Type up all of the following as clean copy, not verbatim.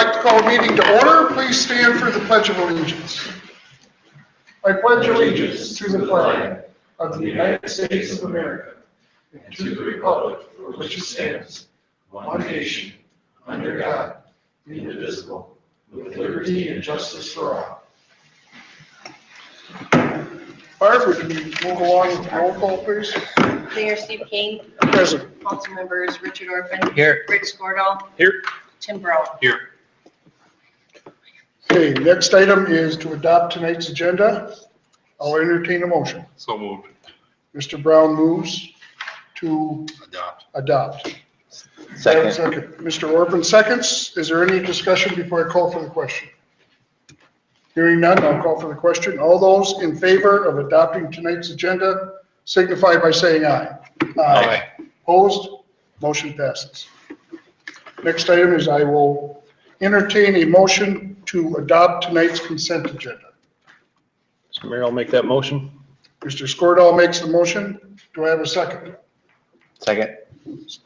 like to call a meeting to order. Please stand for the Pledge of Allegiance. I pledge allegiance to the flag of the United States of America and to the republic for which it stands, one nation, under God, indivisible, with liberty and justice for all. Barb, would you move along with the roll call, please? Mayor Steve King. Present. Council members Richard Orphan. Here. Rich Skordahl. Here. Tim Brown. Here. Okay, next item is to adopt tonight's agenda. I'll entertain a motion. So moved. Mr. Brown moves to adopt. Second. Mr. Orphan seconds. Is there any discussion before I call for the question? Hearing none, I'll call for the question. All those in favor of adopting tonight's agenda signify by saying aye. Aye. Opposed? Motion passes. Next item is I will entertain a motion to adopt tonight's consent agenda. Mr. Mayor, I'll make that motion. Mr. Skordahl makes the motion. Do I have a second? Second.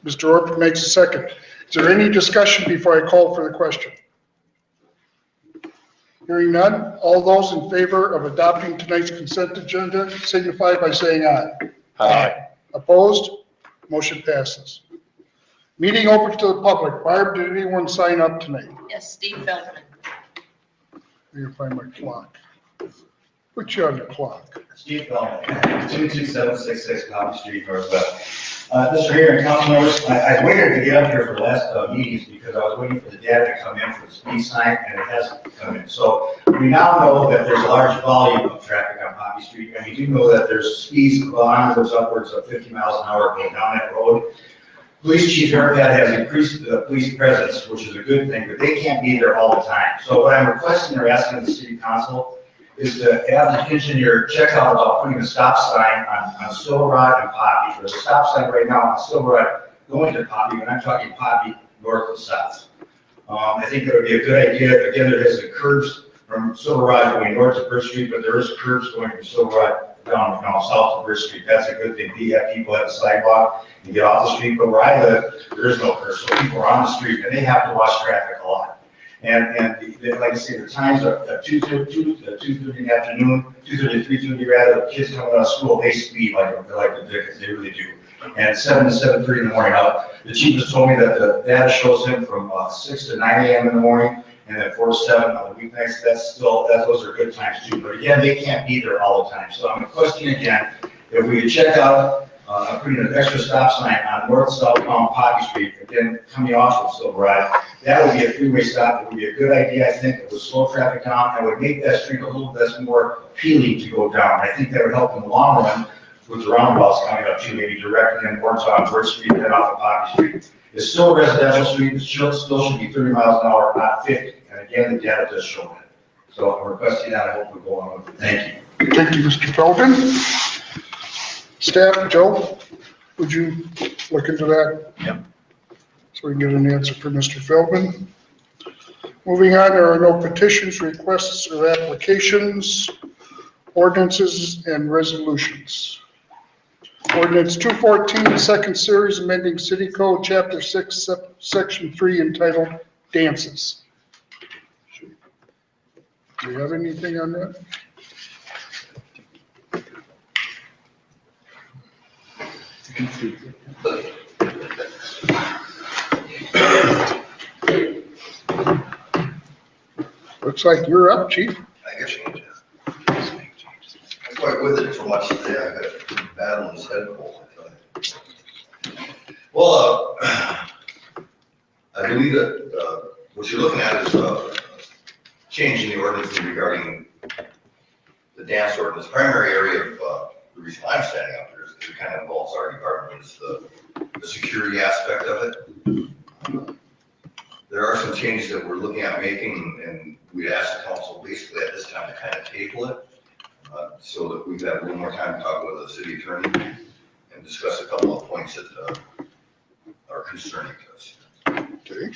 Mr. Orphan makes a second. Is there any discussion before I call for the question? Hearing none, all those in favor of adopting tonight's consent agenda signify by saying aye. Aye. Opposed? Motion passes. Meeting open to the public. Barb, did anyone sign up tonight? Yes, Steve Feldman. Let me find my clock. Put you on the clock. Steve Bellman, 22766 Cobb Street, Northwest. Mr. Mayor and council members, I waited to get up here for the last meetings because I was waiting for the data to come in for the speed sign, and it hasn't come in. So we now know that there's a large volume of traffic on Poppy Street, and we do know that there's speeds upwards of 50 miles an hour going down that road. Police Chief Airpat has increased the police presence, which is a good thing, but they can't be there all the time. So what I'm requesting or asking the city council is to have the engineer check out about putting a stop sign on Silverado and Poppy. There's a stop sign right now on Silverado going to Poppy, but I'm talking Poppy north and south. I think that would be a good idea. Again, there is curbs from Silverado going north to Bridge Street, but there is curbs going from Silverado down south to Bridge Street. That's a good thing. We have people at the sidewalk and get off the street, but where I live, there is no curb, so people are on the street and they have to watch traffic a lot. And like I say, the times are 2:30 in the afternoon, 2:30, 3:30 rather, kids coming out of school, they speed like the Dickens, they really do. And 7 to 7:30 in the morning. Now, the chief has told me that the data shows him from 6 to 9 a.m. in the morning, and then 4 to 7 on the weeknights. Those are good times too. But again, they can't be there all the time. So I'm requesting again, if we could check out putting an extra stop sign on north-southbound Poppy Street, again, coming off of Silverado. That would be a freeway stop. It would be a good idea, I think. It would slow traffic down and would make that street a little bit more appealing to go down. I think that would help in the long run with the roundabouts coming up too, maybe directing them towards on Bridge Street and then off of Poppy Street. It's still a residential street. It still should be 30 miles an hour, not 50. And again, the data does show that. So I'm requesting that. I hope we go on with it. Thank you. Thank you, Mr. Feldman. Staff, Joe, would you look into that? Yep. So we can get an answer for Mr. Feldman. Moving on, there are no petitions, requests, or applications, ordinances, and resolutions. Ordinance 214, second series, amending City Code, Chapter 6, Section 3, entitled Dances. Do you have anything on that? Looks like you're up, Chief. I guess you need to. I'm quite with it for much today. I got battle in his head cold. Well, I believe that what you're looking at is changing the ordinance regarding the dance ordinance. Primary area of the reason I'm standing up here is because it kind of involves our department, is the security aspect of it. There are some changes that we're looking at making, and we'd ask the council basically at this time to kind of table it so that we've got a little more time to talk with the city attorney and discuss a couple of points that are concerning to us. Okay.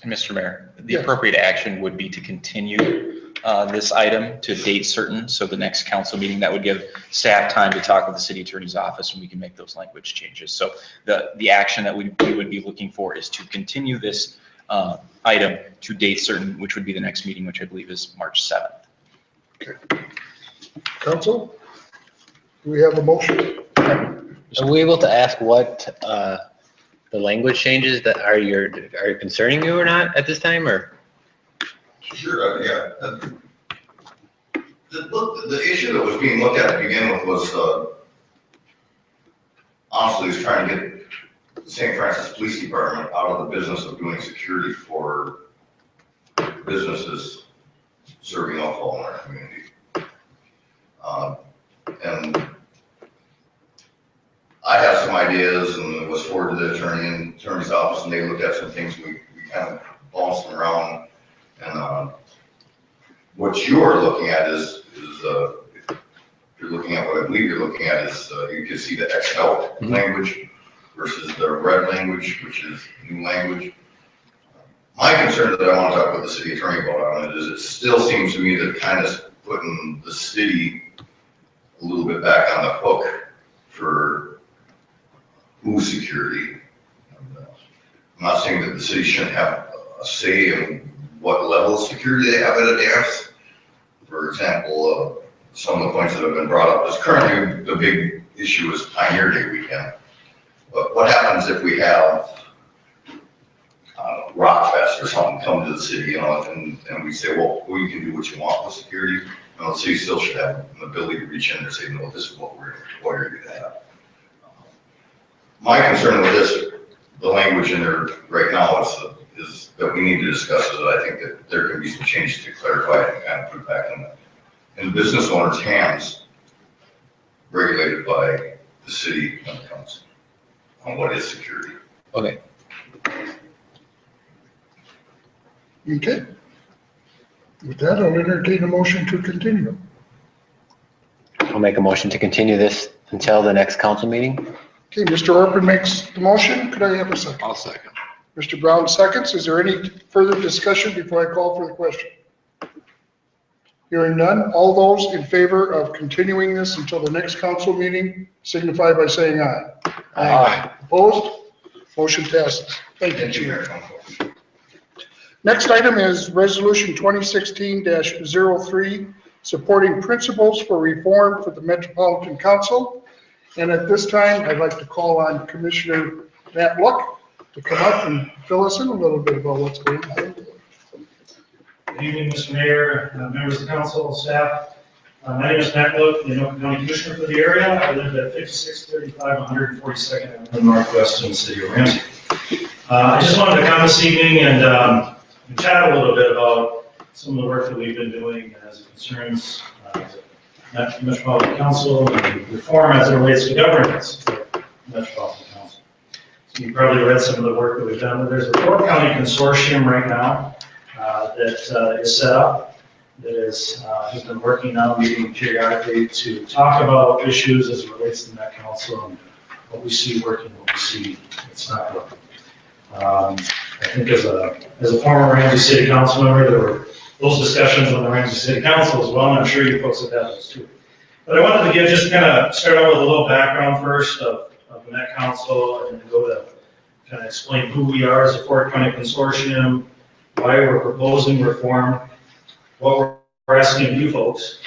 Mr. Mayor, the Yes. appropriate action would be to continue this item to a date certain, so the next council meeting, that would give staff time to talk with the city attorney's office and we can make those language changes. So the action that we would be looking for is to continue this item to date certain, which would be the next meeting, which I believe is March 7th. Council? Do we have a motion? Are we able to ask what the language changes that are concerning you or not at this time, or? Sure, yeah. The issue that was being looked at to begin with was, honestly, was trying to get the St. Francis Police Department out of the business of doing security for businesses serving alcohol in our community. And I have some ideas and it was forwarded to the attorney's office, and they looked at some things, we kind of bounced them around. And what you're looking at is if you're looking at what I believe you're looking at is, you can see the XL language versus the red language, which is new language. My concern that I want to talk with the city attorney about on it is it still seems to me that kind of putting the city a little bit back on the hook for who's security. I'm not saying that the city shouldn't have a say in what level of security they have at a dance. For example, some of the points that have been brought up is currently the big issue is Pioneer Day weekend. But what happens if we have Rock Fest or something come to the city, and we say, well, you can do what you want with security. The city still should have an ability to reach in and say, no, this is what we're going to require you to have. My concern with this, the language in there right now is that we need to discuss it. I think that there can be some changes to clarify it and kind of put it back in the business owner's hands, regulated by the city when it comes on what is security. Okay. Okay. With that, I'll entertain a motion to continue. I'll make a motion to continue this until the next council meeting. Okay, Mr. Orpin makes the motion. Could I have a second? I'll second. Mr. Brown seconds. Is there any further discussion before I call for the question? Hearing none, all those in favor of continuing this until the next council meeting signify by saying aye. Aye. Opposed? Motion passes. Thank you, Thank you, Chief. Mayor. Next item is Resolution 2016-03, supporting principles for reform for the Metropolitan Council. And at this time, I'd like to call on Commissioner Matt Luck to come up and fill us in a little bit about what's going on. Good evening, Mr. Mayor, members of the council, staff. My name is Matt Luck, the Anoka County Commissioner for the area. I live at 5635 142nd Avenue Northwest in the city of Ramsey. I just wanted to come this evening and chat a little bit about some of the work that we've been doing as it concerns Metropolitan Council and reform as it relates to governance of Metropolitan Council. So you probably read some of the work that we've done, but there's a 4-county consortium right now that is set up, that has been working now, meeting periodically to talk about issues as it relates to Met Council and what we see working, what we see it's not working. I think as a former Ramsey City Council member, there were those discussions on the Ramsey City Council as well, and I'm sure you folks have had those too. But I wanted to just kind of start out with a little background first of the Met Council, and then go to kind of explain who we are as a 4-county consortium, why we're proposing reform, what we're asking of you folks.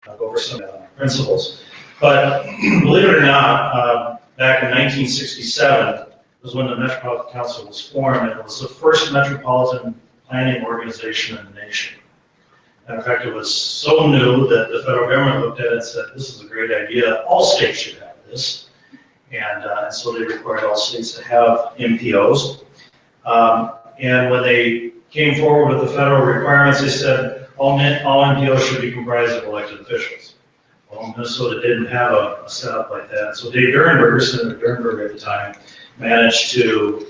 I'll go over some principles. But believe it or not, back in 1967 was when the Metropolitan Council was formed, and it was the first metropolitan planning organization in the nation. And in fact, it was so new that the federal government looked at it and said, this is a great idea, all states should have this. And so they required all states to have MPOs. And when they came forward with the federal requirements, they said all MPOs should be comprised of elected officials. Well, Minnesota didn't have a setup like that. So Dave Durenberger, Senator Durenberger at the time, managed to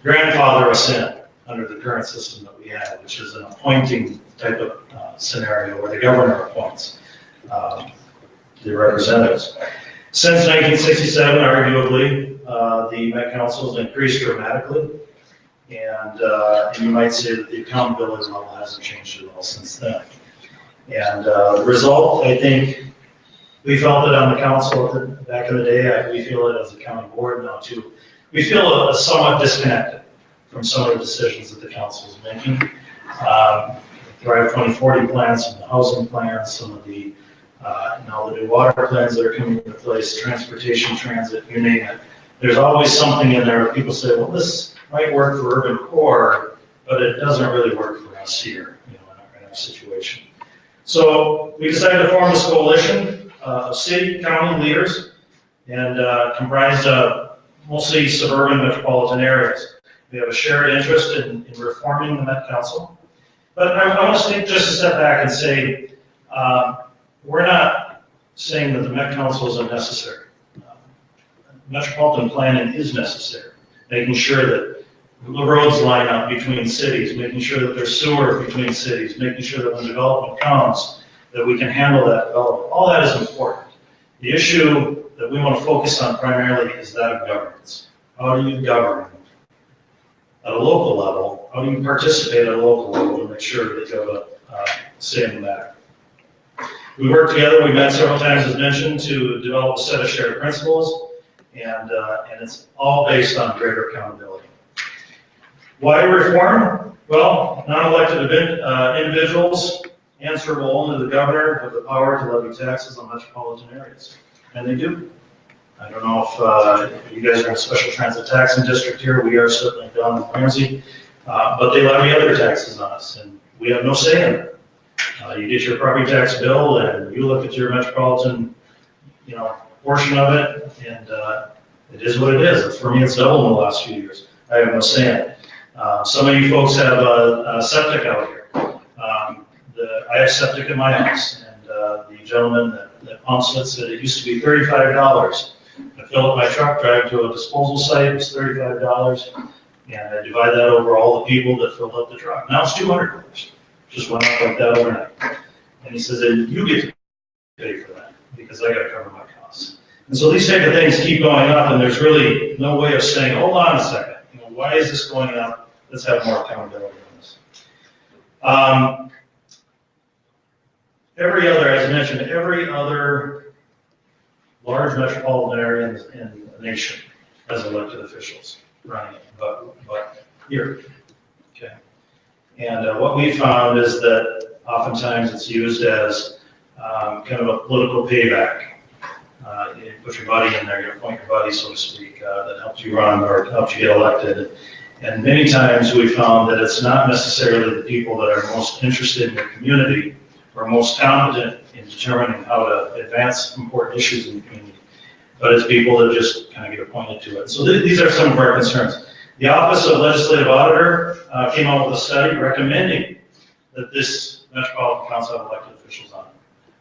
grandfather us in under the current system that we have, which is an appointing type of scenario where the governor appoints the representatives. Since 1967, arguably, the Met Council has increased dramatically. And you might say that the accountability level hasn't changed at all since then. And the result, I think, we felt it on the council back in the day. We feel it as a county board now too. We feel somewhat disconnected from some of the decisions that the council is making. Thrive 2040 plans, some of the housing plans, some of the now the new water plans that are coming into place, transportation, transit, you name it. There's always something in there where people say, well, this might work for urban core, but it doesn't really work for us here, in our situation. So we decided to form this coalition of city, county leaders, and comprised of mostly suburban metropolitan areas. We have a shared interest in reforming the Met Council. But I want to take just a step back and say, we're not saying that the Met Council is unnecessary. Metropolitan planning is necessary, making sure that the roads line up between cities, making sure that there's sewer between cities, making sure that when development comes, that we can handle that development. All that is important. The issue that we want to focus on primarily is that of governance. How do you govern at a local level? How do you participate at a local level to make sure that you have a say in the matter? We worked together, we met several times as mentioned, to develop a set of shared principles, and it's all based on greater accountability. Why reform? Well, non-elected individuals answerable only to the governor have the power to levy taxes on metropolitan areas, and they do. I don't know if you guys are in a special transit taxing district here. We are certainly down in Ramsey, but they levy other taxes on us, and we have no say in it. You get your property tax bill, and you look at your metropolitan, portion of it, and it is what it is. For me, it's doubled in the last few years. I have no say in it. Some of you folks have a septic out here. I have septic in my house, and the gentleman that pumps it said it used to be $35. I fill up my truck, drive to a disposal site, it's $35, and I divide that over all the people that filled up the truck. Now it's $200. Just went up like that overnight. And he says, and you get to pay for that, because I gotta cover my costs. And so these type of things keep going up, and there's really no way of saying, hold on a second, why is this going up? Let's have more accountability on this. As I mentioned, every other large metropolitan area in the nation has elected officials running it, but here, okay. And what we found is that oftentimes it's used as kind of a political payback. You put your buddy in there, you appoint your buddy, so to speak, that helped you run or helped you get elected. And many times we found that it's not necessarily the people that are most interested in your community or most competent in determining how to advance important issues in the community, but it's people that just kind of get appointed to it. So these are some of our concerns. The Office of Legislative Auditor came out with a study recommending that this Metropolitan Council have elected officials on it.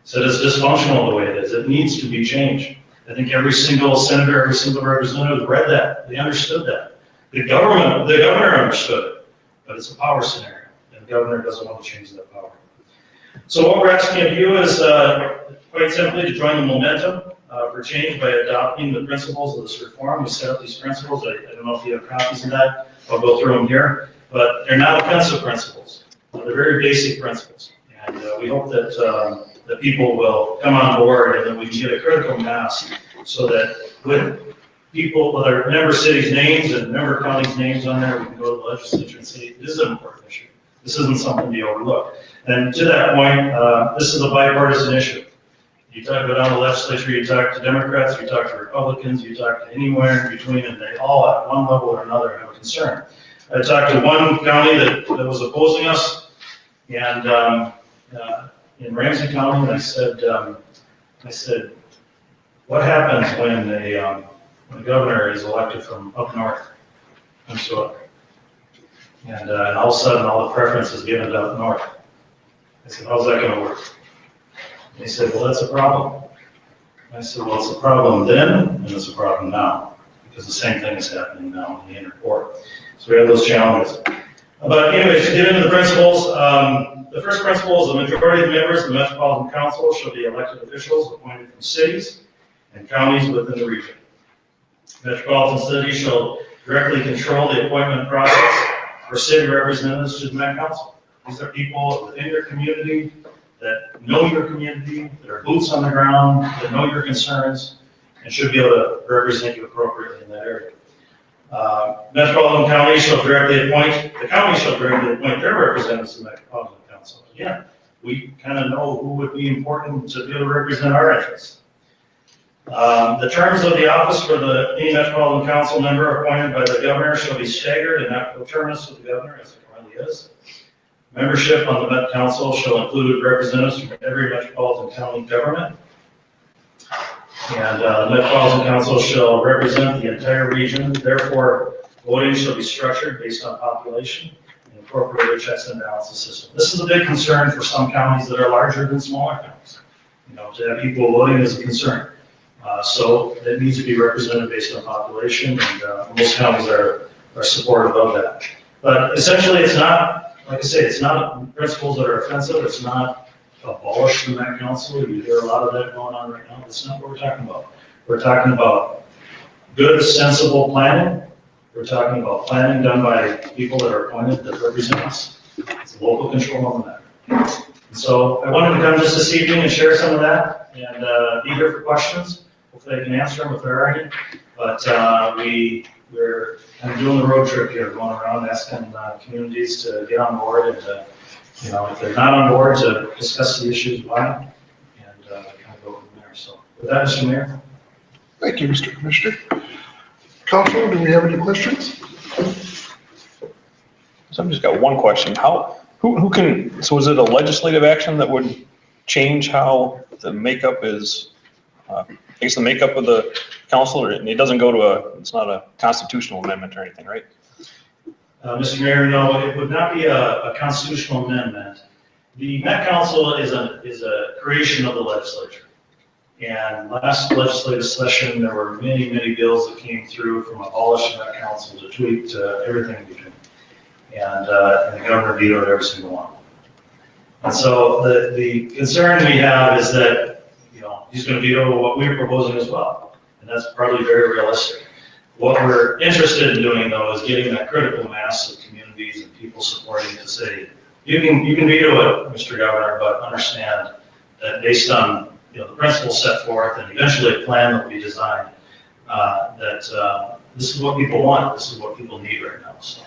Said it's dysfunctional the way it is. It needs to be changed. I think every single senator, every single representative read that. They understood that. The governor understood it, but it's a power scenario, and the governor doesn't want to change that power. So what we're asking of you is quite simply to join the momentum for change by adopting the principles of this reform. We set up these principles. I don't know if you have copies of that. I'll go through them here, but they're not offensive principles. They're very basic principles, and we hope that that people will come on board and that we can get a critical mass so that with people, with our member cities' names and member counties' names on there, we can go to the legislature and say, this is an important issue. This isn't something to be overlooked. And to that point, this is a bipartisan issue. You go down the legislature, you talk to Democrats, you talk to Republicans, you talk to anywhere in between, and they all at one level or another have a concern. I talked to one county that was opposing us, and in Ramsey County, and I said, what happens when the governor is elected from up north, Minnesota? And all of a sudden, all the preference is given to up north. I said, how's that going to work? And he said, well, that's a problem. I said, well, it's a problem then, and it's a problem now, because the same thing is happening now in the inner core. So we have those challenges. But anyways, to get into the principles, the first principle is the majority of the members of the Metropolitan Council shall be elected officials appointed from cities and counties within the region. Metropolitan cities shall directly control the appointment process or city representatives to the Met Council. These are people within your community that know your community, that are boots on the ground, that know your concerns, and should be able to represent you appropriately in that area. Metropolitan County shall directly appoint, the county shall directly appoint their representatives to the Metropolitan Council. Again, we kind of know who would be important to be able to represent our interests. The terms of the office for any Metropolitan Council member appointed by the governor shall be staggered and not coterminous with the governor, as it currently is. Membership on the Met Council shall include representatives from every metropolitan county government. And the Metropolitan Council shall represent the entire region. Therefore, voting shall be structured based on population and incorporate a checks and balances system. This is a big concern for some counties that are larger than smaller counties. You know, to have people voting is a concern. So it needs to be represented based on population, and most counties are supportive of that. But essentially, it's not, like I say, it's not principles that are offensive. It's not abolish the Met Council. You hear a lot of that going on right now. That's not what we're talking about. We're talking about good, sensible planning. We're talking about planning done by people that are appointed that represent us. It's local control on the matter. So I wanted to come just this evening and share some of that and be here for questions. Hopefully I can answer them if there are any. But we're kind of doing the road trip here, going around asking communities to get on board and you know, if they're not on board, to discuss the issues why and kind of go from there. So with that, Mr. Mayor. Thank you, Mr. Commissioner. Council, do we have any questions? So I've just got one question. Who can, so is it a legislative action that would change how the makeup is, I guess the makeup of the council, or it doesn't go to it's not a constitutional amendment or anything, right? Mr. Mayor, no, it would not be a constitutional amendment. The Met Council is a creation of the legislature. And last legislative session, there were many, many bills that came through from abolishing Met Council to tweak to everything in between. And the governor vetoed every single one. And so the concern we have is that, you know, he's going to veto what we're proposing as well. And that's probably very realistic. What we're interested in doing, though, is getting that critical mass of communities and people supporting to say, you can veto it, Mr. Governor, but understand that based on, you know, the principles set forth and eventually a plan that will be designed, that this is what people want, this is what people need right now. So,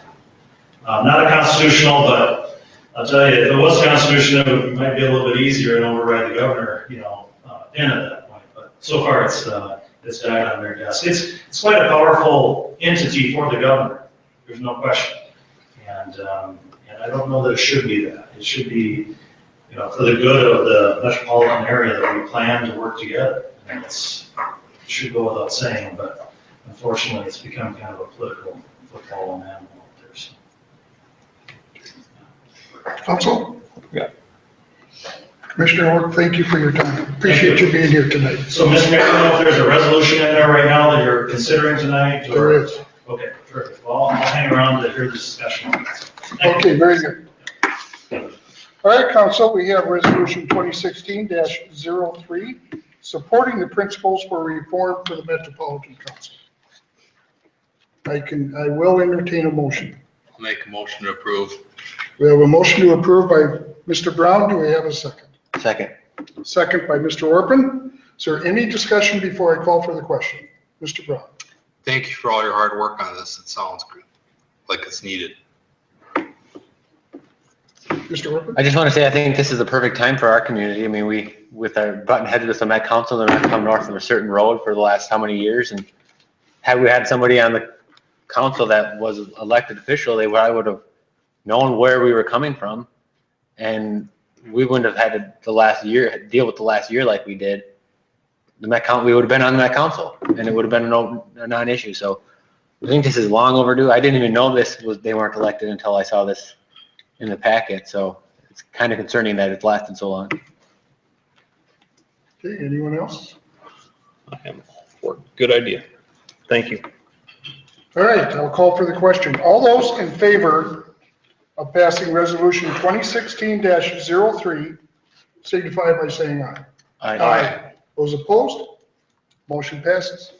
not a constitutional, but I'll tell you, if it was constitutional, it might be a little bit easier and override the governor, you know, in at that point. But so far, it's died on their desk. It's quite a powerful entity for the governor. There's no question. And I don't know that it should be that. It should be, you know, for the good of the metropolitan area that we plan to work together. And it should go without saying, but unfortunately, it's become kind of a political football and animal out there. So. Council? Yeah. Commissioner Orr, thank you for your time. Appreciate you being here tonight. So, Mr. Mayor, I don't know if there's a resolution in there right now that you're considering tonight? Or... There is. Okay, terrific. Well, I'll hang around to hear the discussion. Okay, very good. All right, Council, we have Resolution 2016-03, supporting the principles for reform for the Metropolitan Council. I will entertain a motion. I'll make a motion to approve. We have a motion to approve by Mr. Brown. Do we have a second? Second. Second by Mr. Orpin. Is there any discussion before I call for the question? Mr. Brown. Thank you for all your hard work on this. It sounds good, like it's needed. Mr. Orpin? I just want to say, I think this is the perfect time for our community. I mean, with our button heads with the Met Council, they're not come north of a certain road for the last how many years, and had we had somebody on the council that was elected official, I would have known where we were coming from, and we wouldn't have had to deal with the last year like we did. We would have been on the Met Council, and it would have been a non-issue. So I think this is long overdue. I didn't even know they weren't elected until I saw this in the packet. So it's kind of concerning that it's lasted so long. Okay, anyone else? I am all for it. Good idea. Thank you. All right, I'll call for the question. All those in favor of passing Resolution 2016-03 signify by saying aye. Aye. Those opposed? Motion passes.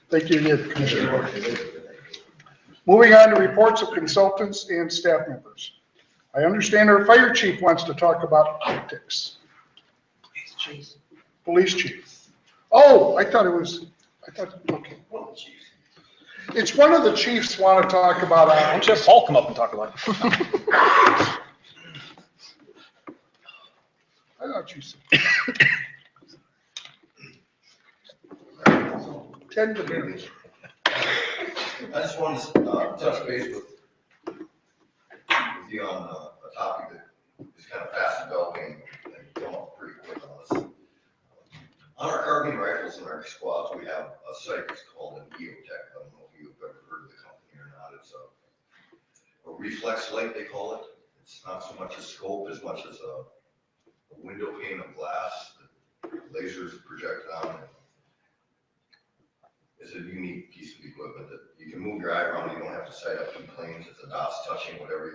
Thank you again, Commissioner. Moving on to reports of consultants and staff members. I understand our fire chief wants to talk about optics. Police chief. Oh, okay. It's one of the chiefs want to talk about Why don't you have Paul come up and talk about it? I thought you said. 10 minutes. I just wanted to touch base with you on a topic that is kind of fast developing and come up pretty quick on us. On our carbine rifles in our squads, we have a sight that's called an EOTech. I don't know if you've ever heard of the company or not. It's a reflex light, they call it. It's not so much a scope as much as a window pane of glass that lasers project on. It's a unique piece of equipment that you can move your eye around. You don't have to sight up two planes. If the dot's touching whatever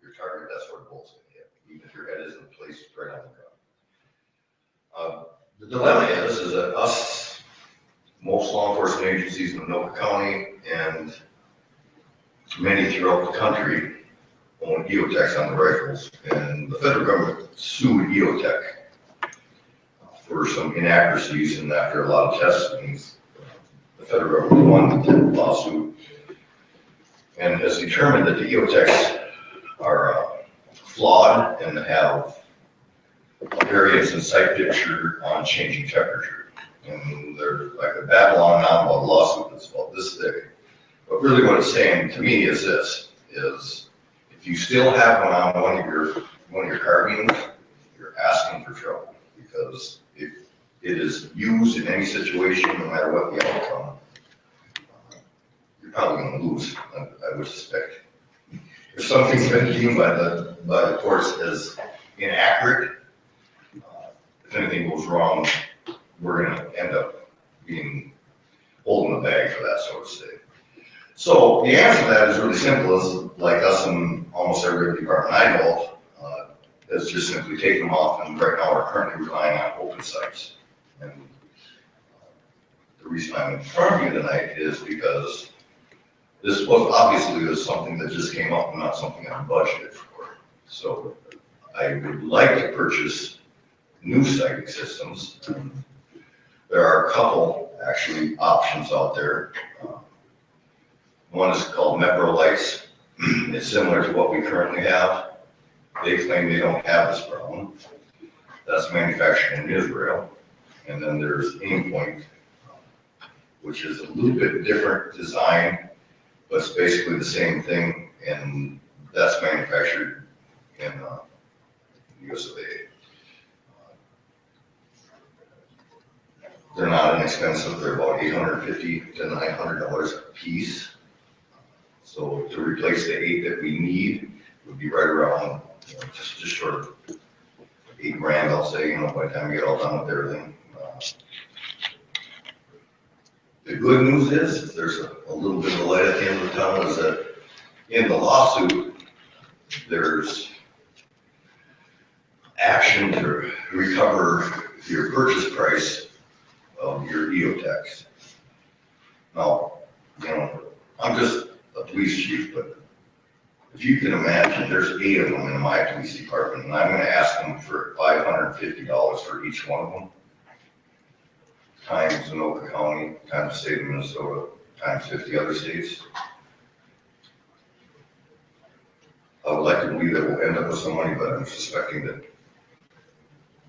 your target, that's where the bolt's going to hit, even if your head isn't placed right on the ground. The dilemma is that us, most law enforcement agencies in Anoka County and many throughout the country own EOTechs on the rifles, and the federal government sued EOTech for some inaccuracies, and after a lot of testings, the federal government won the lawsuit and has determined that the EOTechs are flawed and have a variance in sight picture on changing temperature. And they're like a Babylon novel, a lawsuit that's about this thick. But really what it's saying to me is this, is if you still have one on one of your carbines, you're asking for trouble, because if it is used in any situation, no matter what the outcome, you're probably going to lose, I would suspect. If something's been deemed by the courts as inaccurate, if anything goes wrong, we're going to end up holding the bag for that, so to say. So the answer to that is really simple, is like us in almost every department I know of, is just simply take them off, and right now we're currently relying on open sights. And the reason I'm in front of you tonight is because this was obviously something that just came up and not something I'm budgeted for. So I would like to purchase new sighting systems. There are a couple actually options out there. One is called Mepro Lights. It's similar to what we currently have. They claim they don't have this problem. That's manufactured in Israel. And then there's Aimpoint, which is a little bit different design, but it's basically the same thing, and that's manufactured in the US of A. They're not inexpensive. They're about $850 to $900 a piece. So to replace the 8 that we need would be right around, just short of $8 grand, I'll say, by the time we get all done with everything. The good news is, there's a little bit of a light at the end of the tunnel, is that in the lawsuit, there's action to recover your purchase price of your EOTechs. Now, I'm just a police chief, but if you can imagine, there's 8 of them in my police department, and I'm going to ask them for $550 for each one of them, times Anoka County, times the state of Minnesota, times 50 other states. I would like to believe that we'll end up with some money, but I'm suspecting that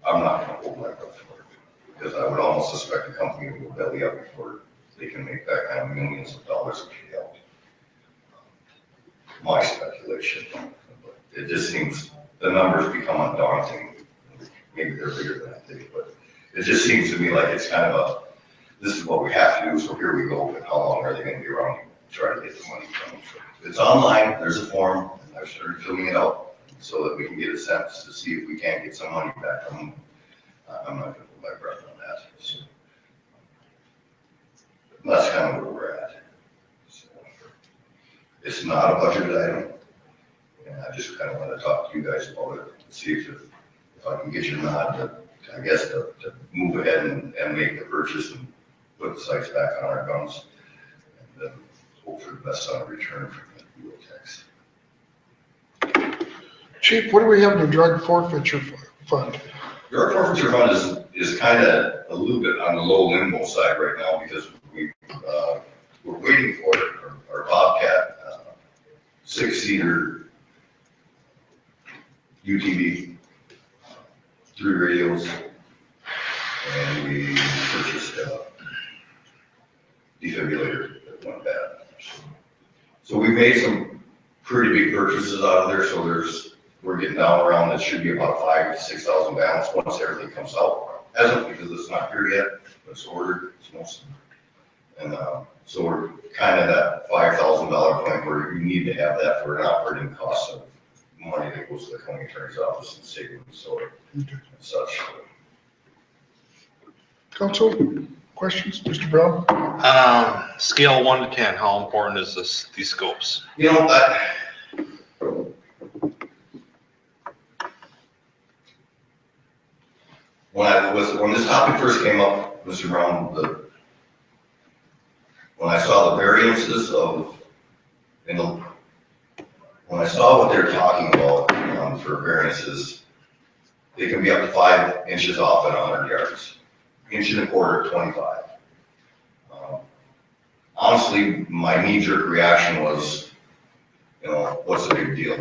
I'm not going to hold my breath for it, because I would almost suspect the company will belly up before they can make that kind of millions of dollars of payout. My speculation, but it just seems the numbers become undaunting. Maybe they're bigger than I think, but it just seems to me like it's kind of this is what we have to do, so here we go, but how long are they going to be around to try to get the money from them? So it's online, there's a form, and I've started filling it out so that we can get a sense to see if we can't get some money back from them. I'm not going to hold my breath on that. So that's kind of where we're at. So it's not a budget item, and I just kind of want to talk to you guys about it, see if I can get your nod to move ahead and make the purchase and put the sights back on our guns. And then hopefully for the best on return from the fuel tax. Chief, what do we have in the drug forfeiture fund? Drug forfeiture fund is kind of a little bit on the low limbo side right now because we're waiting for our Bobcat 6-seater UTV, 3 radios, and we purchased a defibrillator that went bad. So we made some pretty big purchases out of there, so we're getting down around, it should be about 5,000 to 6,000 balance once everything comes out. Hasn't, because it's not here yet, but it's ordered, it's most. And so we're kind of at $5,000 point where you need to have that for an operating cost of money that goes to the county attorney's office and state and so and such. Council, questions? Mr. Brown? Scale 1 to 10, how important is these scopes? You know, when this topic first came up, Mr. Brown, when I saw the variances when I saw what they're talking about for variances, they can be up to 5 inches off at 100 yards, 1.25 inches, 25. Honestly, my knee-jerk reaction was, what's the big deal?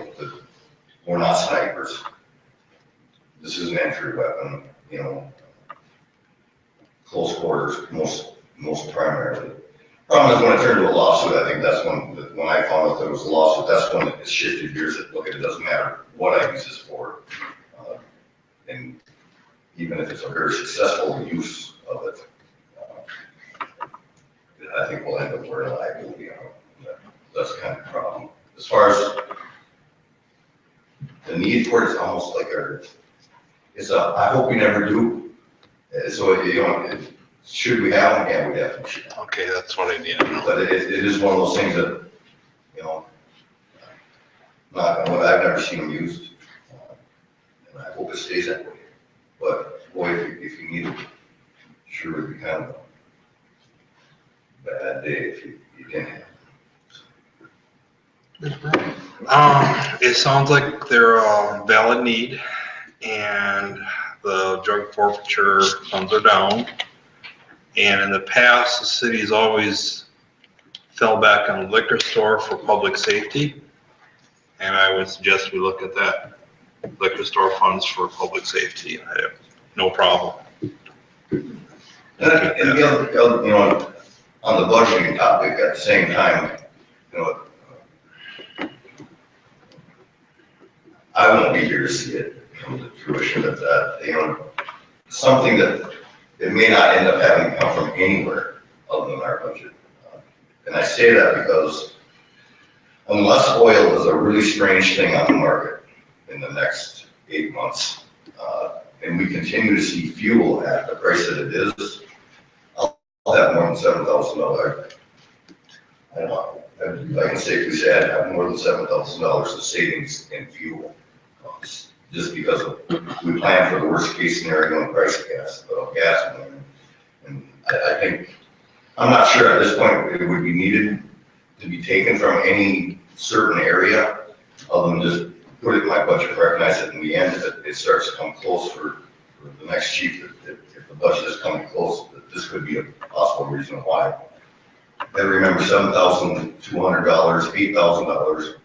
We're not snipers. This is an entry weapon, close quarters, most primarily. Problem is when it turned to a lawsuit, I think that's when I found out there was a lawsuit, that's when it shifted gears that, look, it doesn't matter what I use this for. And even if it's a very successful use of it, I think we'll end up wearing a liability on it. That's the kind of problem. As far as the need for it, it's almost like I hope we never do. So, should we have them? Yeah, we definitely should. Okay, that's what I need to know. But it is one of those things that, I've never seen them used. And I hope it stays that way. But boy, if you need it, sure would be kind of a bad day if you didn't have it. Ms. Brown? It sounds like they're a valid need, and the drug forfeiture funds are down. And in the past, the city's always fell back on the liquor store for public safety. And I would suggest we look at that, liquor store funds for public safety. I have no problem. And the other, on the budgeting topic, at the same time, I won't be here to see it come to fruition, but something that it may not end up having to come from anywhere other than our budget. And I say that because unless oil is a really strange thing on the market in the next 8 months, and we continue to see fuel at the price that it is, I'll have more than $7,000. I don't know, I can safely say I'd have more than $7,000 of savings in fuel. Just because we plan for the worst case scenario on the price of gas, and I think, I'm not sure at this point it would be needed to be taken from any certain area, other than just put it in my budget, recognize it in the end, if it starts to come close for the next chief, if the budget is coming close, that this could be a possible reason why. I remember $7,200, $8,000,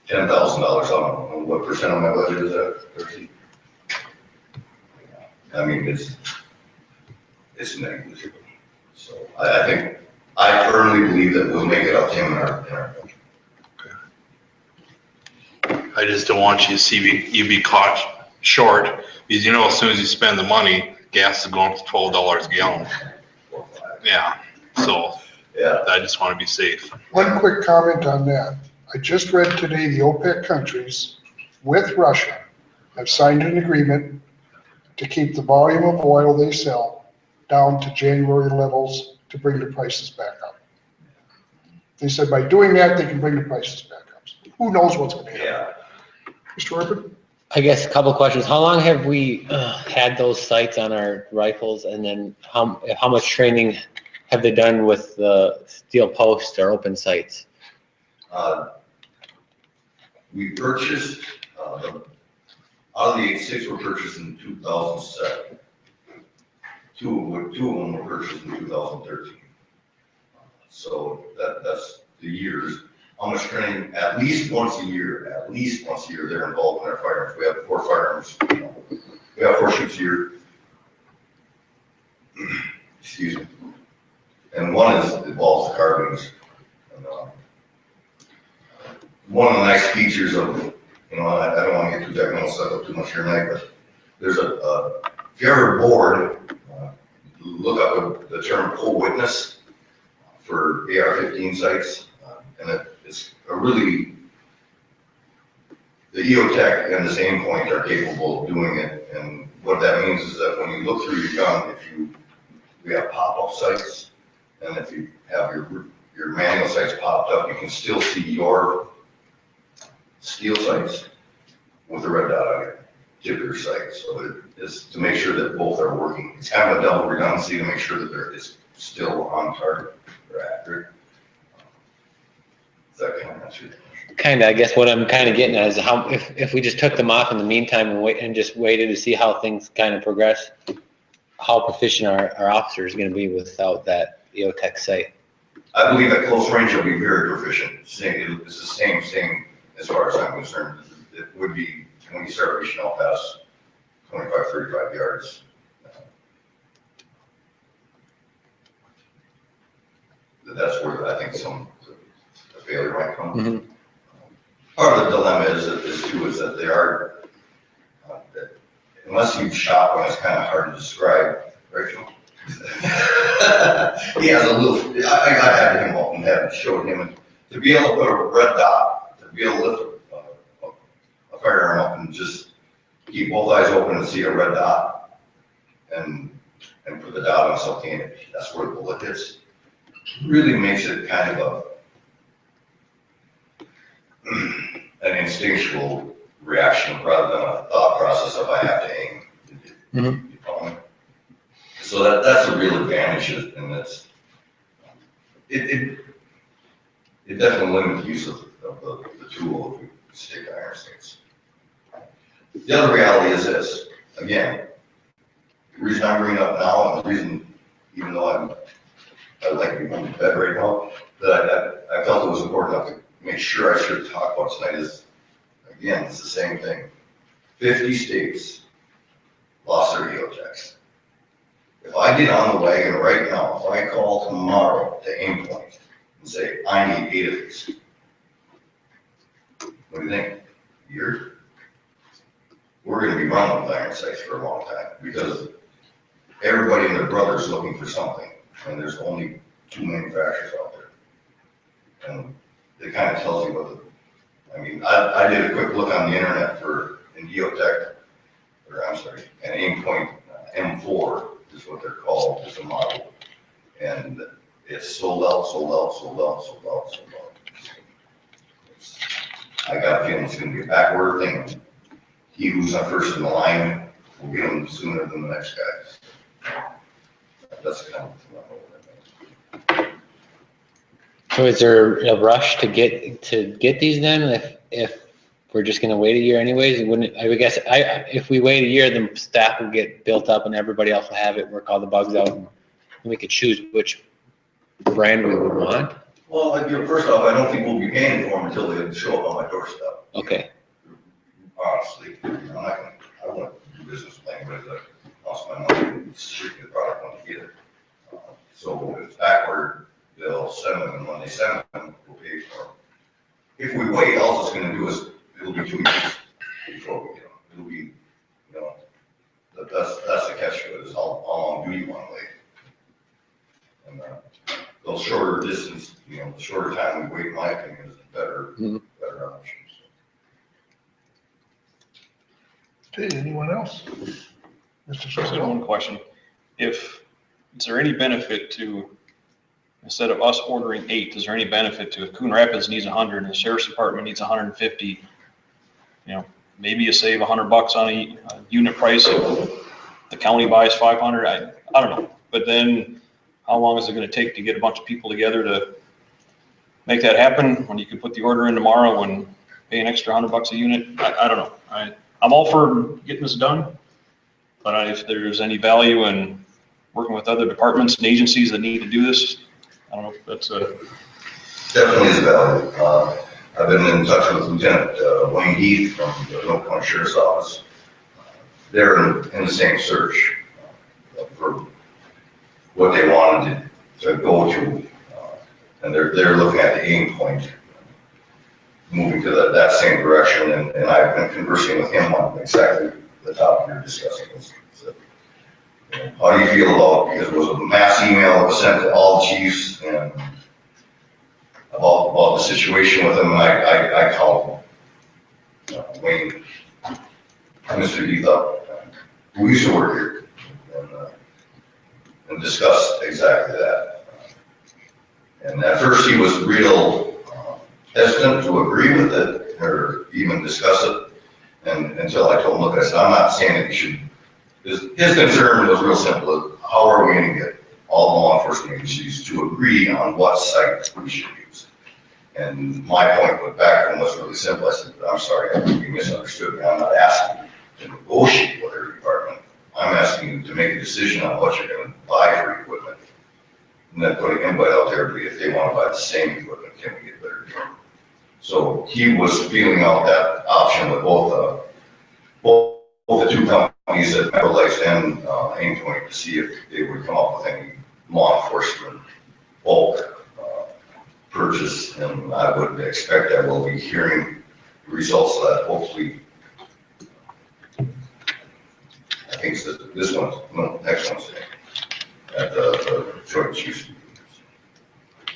$10,000, I don't know what percent of my budget is that, 13? I mean, it's negligible. So I firmly believe that we'll make it up to him in our budget. I just don't want you to see you be caught short, because as soon as you spend the money, gas is going up to $12 a gallon. Yeah, so Yeah, I just want to be safe. One quick comment on that. I just read today the OPEC countries with Russia have signed an agreement to keep the volume of oil they sell down to January levels to bring the prices back up. They said by doing that, they can bring the prices back up. Who knows what's going to happen? yeah. Mr. Urban? I guess a couple of questions. How long have we had those sights on our rifles, and then how much training have they done with the steel posts or open sites? We purchased, out of the 86 were purchased in 2007. Two of them were purchased in 2013. So that's the years. How much training? At least once a year, they're involved in our firearms. We have 4 firearms. We have 4 shoots a year. Excuse me. And one involves the carbines. And, one of the nice features of, I don't want to get too technical, set up too much here tonight, but there's if you're ever bored, look up the term co-witness for AR-15 sites, and it's a really, the EOTech and this Aimpoint are capable of doing it, and what that means is that when you look through your gun, we have pop-up sights, and if you have your manual sights popped up, you can still see your steel sights with the red dot on your tip of your sight. So it is to make sure that both are working. It's kind of a double redundancy to make sure that it's still on target or accurate. Is that kind of answer your question? Kind of, I guess what I'm kind of getting at is how, if we just took them off in the meantime and just waited to see how things kind of progress, how proficient our officer is going to be without that EOTech sight. I believe at close range you'll be very proficient. It's the same as far as I'm concerned. It would be when you start reaching out past 25, 35 yards. That's where I think the failure might come. Mm-hmm. Part of the dilemma is that they are, that unless you've shot one, it's kind of hard to describe, right, Joe? He has a little, I had him up and showed him, and to be able to put a red dot, to be able to lift a firearm up and just keep both eyes open and see a red dot and put the dot on something, and that's where the bullet hits, really makes it kind of an instinctual reaction rather than a thought process of I have to aim. Mm-hmm. You follow me? So that's a real advantage, and it definitely limits the use of the tool if we stick to iron sights. The other reality is this, again, the reason I'm bringing it up now, and the reason, even though I'd like to be going to bed right now, that I felt it was important enough to make sure I should talk about tonight is, again, it's the same thing. 50 states lost their EOTechs. If I get on the wagon right now, if I call tomorrow to Aimpoint and say, I need 8 of these, what do you think? A year? We're going to be running with iron sights for a long time because everybody and their brother is looking for something, and there's only 2 manufacturers out there. And it kind of tells you I did a quick look on the internet in EOTech, an Aimpoint M4 is what they're called, is a model. And it's sold out. I got a feeling it's going to be a backward thing. He who's not first in the line will get them sooner than the next guy. That's kind of what I think. So is there a rush to get these then? If we're just going to wait a year anyways, I would guess if we wait a year, the staff will get built up and everybody else will have it, work all the bugs out, and we could choose which brand we would want. Well, first off, I don't think we'll be paying for them until they show up on my doorstep. Okay. Honestly, I want to do business with anybody that lost my money and strictly the product when they get it. So if it's backward, they'll send them, and when they send them, we'll pay for them. If we wait, all it's going to do is it'll be 2 weeks before we get them. It'll be, that's the catch to it, is how long do you want to wait? And those shorter distance, the shorter time we wait, in my opinion, is better options. Okay, anyone else? Mr. Just Sisson? one question. Is there any benefit to, instead of us ordering 8, is there any benefit to if Coon Rapids needs 100 and the sheriff's department needs 150? Maybe you save $100 on a unit price if the county buys 500. I don't know. But then how long is it gonna take to get a bunch of people together to make that happen, when you can put the order in tomorrow and pay an extra $100 a unit? I don't know. I'm all for getting this done, but if there's any value in working with other departments and agencies that need to do this, I don't know if that's a. Definitely is valid. I've been in touch with Lieutenant Wayne Heath from the Oak County Sheriff's Office. They're in the same search for what they wanted to go to. And they're looking at the aim point, moving to that same direction. And I've been conversing with him on exactly the topic you're discussing. So, how do you feel about, because it was a mass email that was sent to all chiefs and about the situation with them, and I called Wayne, Mr. Heath up, who used to work here, and discussed exactly that. And at first he was real hesitant to agree with it or even discuss it, and until I told him, look, I said, I'm not saying that you should. His concern was real simple: how are we going to get all law enforcement agencies to agree on what site we should use? And my point went back and was really simple. I said, I'm sorry, I think you misunderstood me. I'm not asking you to negotiate with every department. I'm asking you to make a decision on what you're going to buy for equipment. And then put an invite out there, if they want to buy the same equipment, can we get better deal? So he was feeling out that option with both the two companies at Metro Lights and Aimpoint to see if they would come up with any law enforcement bulk purchase. And I would expect that we'll be hearing the results of that hopefully. I think it's this one, no, next Wednesday at the Joint Chiefs.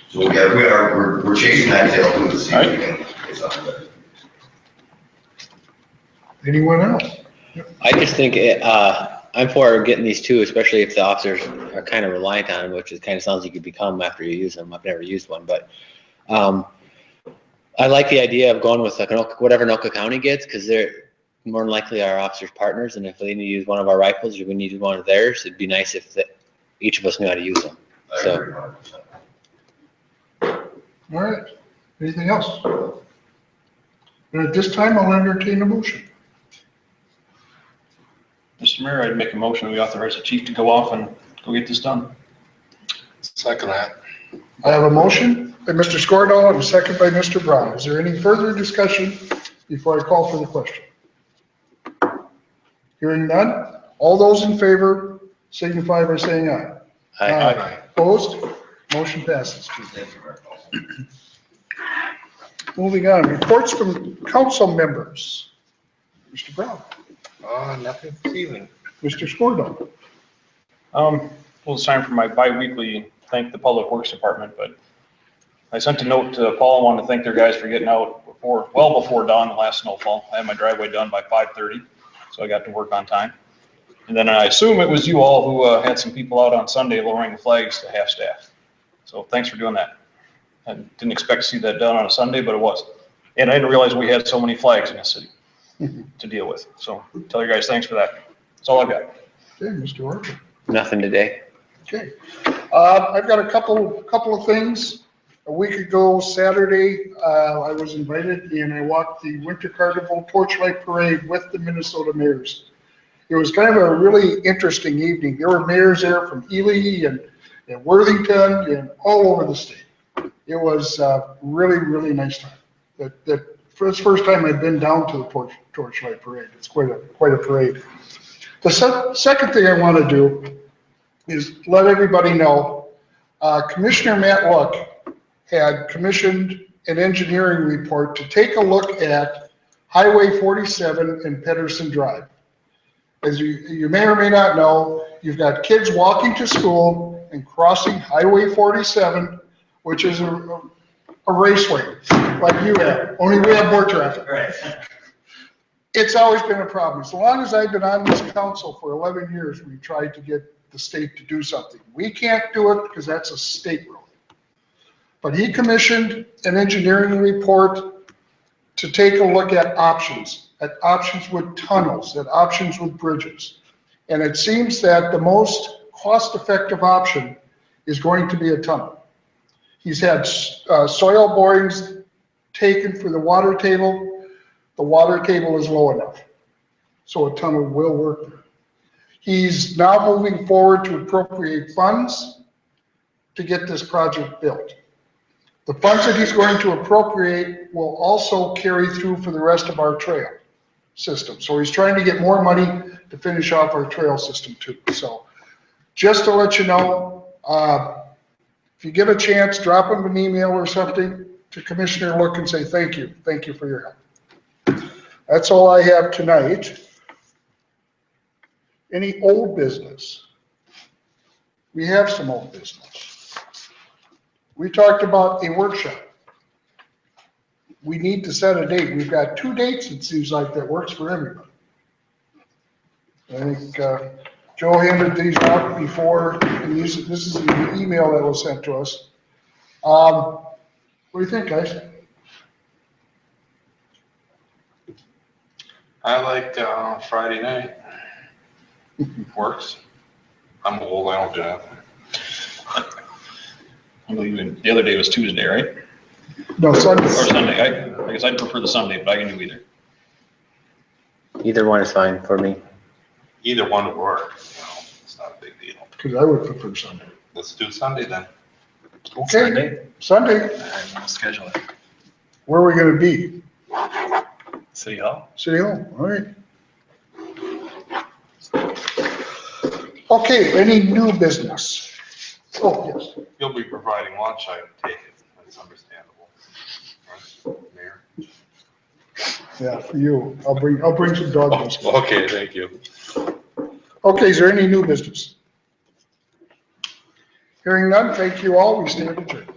So we're chasing that tail too to see if we can get something better. Anyone else? I just think I'm for getting these two, especially if the officers are kind of reliant on them, which it kind of sounds like you could become after you use them. I've never used one, but I like the idea of going with whatever Anoka County gets, because they're more than likely our officers' partners, and if they need to use one of our rifles or we need one of theirs, it'd be nice if each of us knew how to use them. I So. agree 100%. All right. Anything else? And at this time, I'll entertain a motion. Mr. Mayor, I'd make a motion, we authorize the chief to go off and go get this done. Second that. I have a motion by Mr. Scordahl and a second by Mr. Brown. Is there any further discussion before I call for the question? Hearing none, all those in favor signify by saying aye. Aye. Opposed? Motion passes. Thank you, Mayor. Moving on, reports from council members. Mr. Brown, Nothing this evening. Mr. Scordahl. Well, it's time for my bi-weekly thank the Public Works Department, but I sent a note to Paul, wanted to thank their guys for getting out well before dawn the last snowfall. I had my driveway done by 5:30, so I got to work on time. And then I assume it was you all who had some people out on Sunday lowering the flags to half staff. So thanks for doing that. I didn't expect to see that done on a Sunday, but it was. And I didn't realize we had so many flags in the city to deal with. So tell your guys thanks for that. That's all I've got. Okay, Mr. Orford. Nothing today. Okay. I've got a couple of things. A week ago, Saturday, I was invited and I walked the Winter Carnival Torchlight Parade with the Minnesota mayors. It was kind of a really interesting evening. There were mayors there from Ely and Worthington and all over the state. It was really, really nice time. For the first time I'd been down to the Torchlight Parade. It's quite a parade. The second thing I want to do is let everybody know, Commissioner Matt Luck had commissioned an engineering report to take a look at Highway 47 and Pedersen Drive. As you may or may not know, you've got kids walking to school and crossing Highway 47, which is a raceway like you have, only we have more traffic. Right. It's always been a problem. As long as I've been on this council for 11 years, we've tried to get the state to do something. We can't do it because that's a state road. But he commissioned an engineering report to take a look at options with tunnels, at options with bridges. And it seems that the most cost-effective option is going to be a tunnel. He's had soil borings taken for the water table. The water table is low enough, so a tunnel will work there. He's now moving forward to appropriate funds to get this project built. The funds that he's going to appropriate will also carry through for the rest of our trail system. So he's trying to get more money to finish off our trail system too. So just to let you know, if you get a chance, drop him an email or something to Commissioner Look and say thank you for your help. That's all I have tonight. Any old business? We have some old business. We talked about a workshop. We need to set a date. We've got 2 dates, it seems like, that works for everybody. I think Joe handed these out before, and this is the email that was sent to us. What do you think, guys? I like Friday night. Works. I'm old, I don't do that. I believe the other day was Tuesday, right? No, Sunday. Or Sunday. I guess I'd prefer the Sunday, but I can do either. Either one is fine for me. Either one would work, it's not a big deal. Because I would prefer Sunday. Let's do Sunday then. Okay, Sunday. I'll schedule it. Where are we gonna be? City Hall? City Hall, all right. Okay, any new business? Oh, yes. You'll be providing lunch, I take it, that's understandable. Right, Mayor? Yeah, for you. I'll bring some dog biscuits. Okay, thank you. Okay, is there any new business? Hearing none, thank you all. We stand adjourned.